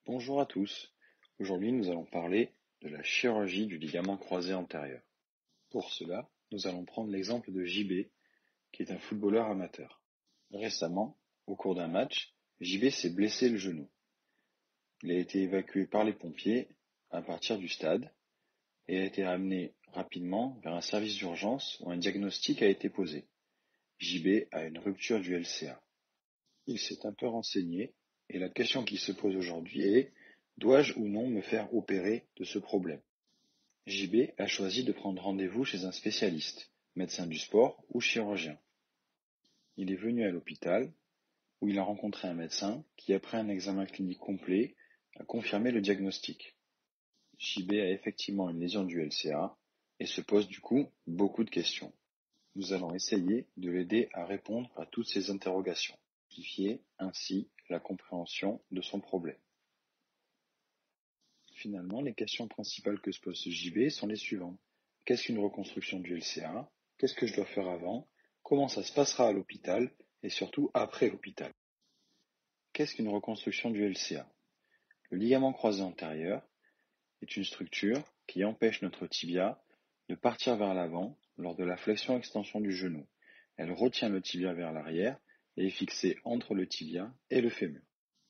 Bonjour à tous. Aujourd'hui, nous allons parler de la chirurgie du ligament croisé antérieur. Pour cela, nous allons prendre l'exemple de JB, qui est un footballeur amateur. Récemment, au cours d'un match, JB s'est blessé le genou. Il a été évacué par les pompiers à partir du stade et a été amené rapidement vers un service d'urgence où un diagnostic a été posé. JB a une rupture du LCA. Il s'est un peu renseigné et la question qui se pose aujourd'hui est: dois-je ou non me faire opérer de ce problème? JB a choisi de prendre rendez-vous chez un spécialiste, médecin du sport ou chirurgien. Il est venu à l'hôpital où il a rencontré un médecin qui, après un examen clinique complet, a confirmé le diagnostic. JB a effectivement une lésion du LCA et se pose du coup beaucoup de questions. Nous allons essayer de l'aider à répondre à toutes ces interrogations, simplifier ainsi la compréhension de son problème. Finalement, les questions principales que se pose ce JB sont les suivantes. Qu'est-ce qu'une reconstruction du LCA? Qu'est-ce que je dois faire avant? Comment ça se passera à l'hôpital? Et surtout après l'hôpital. Qu'est-ce qu'une reconstruction du LCA? Le ligament croisé antérieur est une structure qui empêche notre tibia de partir vers l'avant lors de la flexion-extension du genou. Elle retient le tibia vers l'arrière et est fixée entre le tibia et le fémur.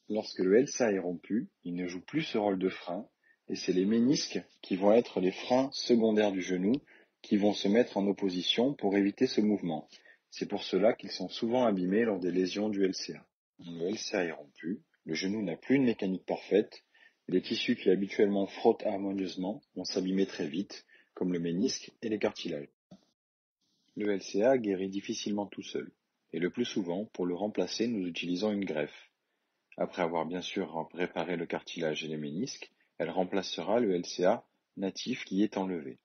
Lorsque le LCA est rompu, il ne joue plus ce rôle de frein, et c'est les ménisques qui vont être les freins secondaires du genou qui vont se mettre en opposition pour éviter ce mouvement. C'est pour cela qu'ils sont souvent abîmés lors des lésions du LCA. Quand le LCA est rompu, le genou n'a plus une mécanique parfaite, et les tissus qui habituellement frottent harmonieusement vont s'abîmer très vite, comme le ménisque et les cartilages. Le LCA guérit difficilement tout seul, et le plus souvent, pour le remplacer, nous utilisons une greffe. Après avoir bien sûr réparé le cartilage et les ménisques, elle remplacera le LCA natif qui est enlevé.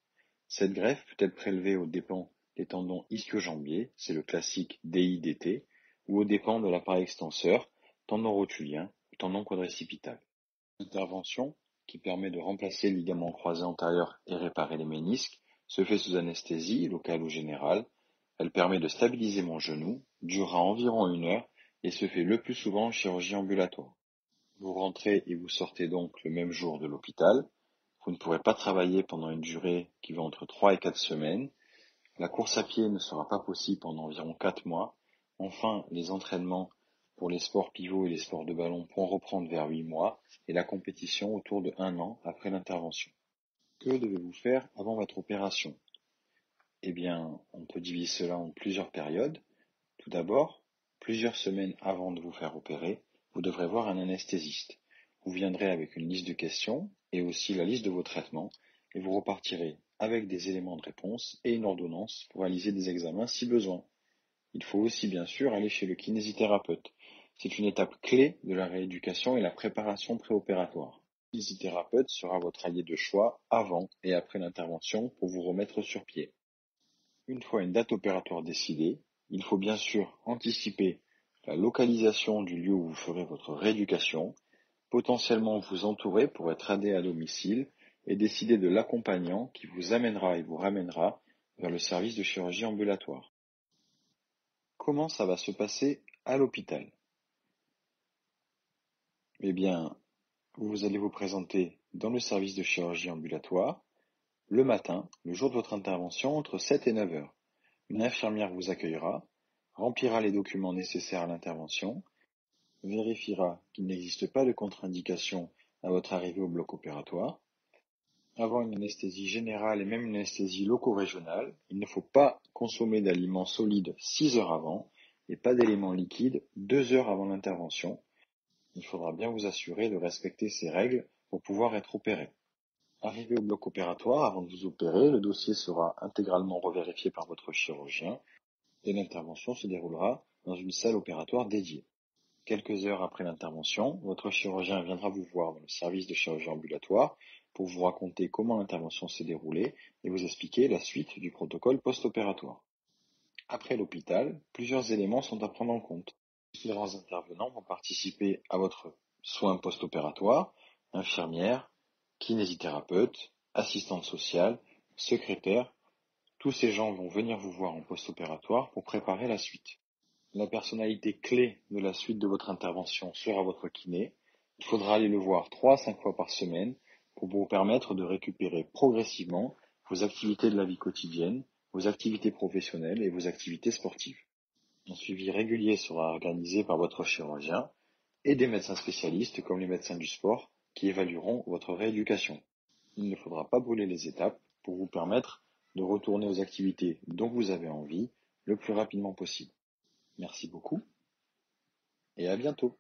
Cette greffe peut être prélevée aux dépens des tendons ischio-jambiers, c'est le classique DIDT, ou aux dépens de l'appareil extenseur, tendon rotulien ou tendon quadricipital. L'intervention, qui permet de remplacer le ligament croisé antérieur et réparer les ménisques, se fait sous anesthésie, locale ou générale. Elle permet de stabiliser mon genou, durera environ 1 heure et se fait le plus souvent en chirurgie ambulatoire. Vous rentrez et vous sortez donc le même jour de l'hôpital. Vous ne pourrez pas travailler pendant une durée qui va entre 3 et 4 semaines. La course à pied ne sera pas possible pendant environ 4 mois. Enfin, les entraînements pour les sports pivots et les sports de ballon pourront reprendre vers 8 mois et la compétition autour de 1 an après l'intervention. Que devez-vous faire avant votre opération? Eh bien, on peut diviser cela en plusieurs périodes. Tout d'abord, plusieurs semaines avant de vous faire opérer, vous devrez voir un anesthésiste. Vous viendrez avec une liste de questions et aussi la liste de vos traitements et vous repartirez avec des éléments de réponse et une ordonnance pour réaliser des examens si besoin. Il faut aussi bien sûr aller chez le kinésithérapeute. C'est une étape clé de la rééducation et la préparation préopératoire. Le kinésithérapeute sera votre allié de choix avant et après l'intervention pour vous remettre sur pied. Une fois une date opératoire décidée, il faut bien sûr anticiper la localisation du lieu où vous ferez votre rééducation, potentiellement vous entourer pour être aidé à domicile et décider de l'accompagnant qui vous amènera et vous ramènera vers le service de chirurgie ambulatoire. Comment ça va se passer à l'hôpital? Eh bien, vous allez vous présenter dans le service de chirurgie ambulatoire le matin, le jour de votre intervention, entre 7 et 9 heures. Une infirmière vous accueillera, remplira les documents nécessaires à l'intervention, vérifiera qu'il n'existe pas de contre-indication à votre arrivée au bloc opératoire. Avant une anesthésie générale et même une anesthésie loco-régionale, il ne faut pas consommer d'aliments solides 6 heures avant et pas d'éléments liquides 2 heures avant l'intervention. Il faudra bien vous assurer de respecter ces règles pour pouvoir être opéré. Arrivé au bloc opératoire, avant de vous opérer, le dossier sera intégralement revérifié par votre chirurgien et l'intervention se déroulera dans une salle opératoire dédiée. Quelques heures après l'intervention, votre chirurgien viendra vous voir dans le service de chirurgie ambulatoire pour vous raconter comment l'intervention s'est déroulée et vous expliquer la suite du protocole post-opératoire. Après l'hôpital, plusieurs éléments sont à prendre en compte. Différents intervenants vont participer à votre soin post-opératoire, infirmière, kinésithérapeute, assistante sociale, secrétaire. Tous ces gens vont venir vous voir en post-opératoire pour préparer la suite. La personnalité clé de la suite de votre intervention sera votre kiné. Il faudra aller le voir 3 à 5 fois par semaine pour vous permettre de récupérer progressivement vos activités de la vie quotidienne, vos activités professionnelles et vos activités sportives. Un suivi régulier sera organisé par votre chirurgien et des médecins spécialistes comme les médecins du sport qui évalueront votre rééducation. Il ne faudra pas brûler les étapes pour vous permettre de retourner aux activités dont vous avez envie le plus rapidement possible. Merci beaucoup et à bientôt.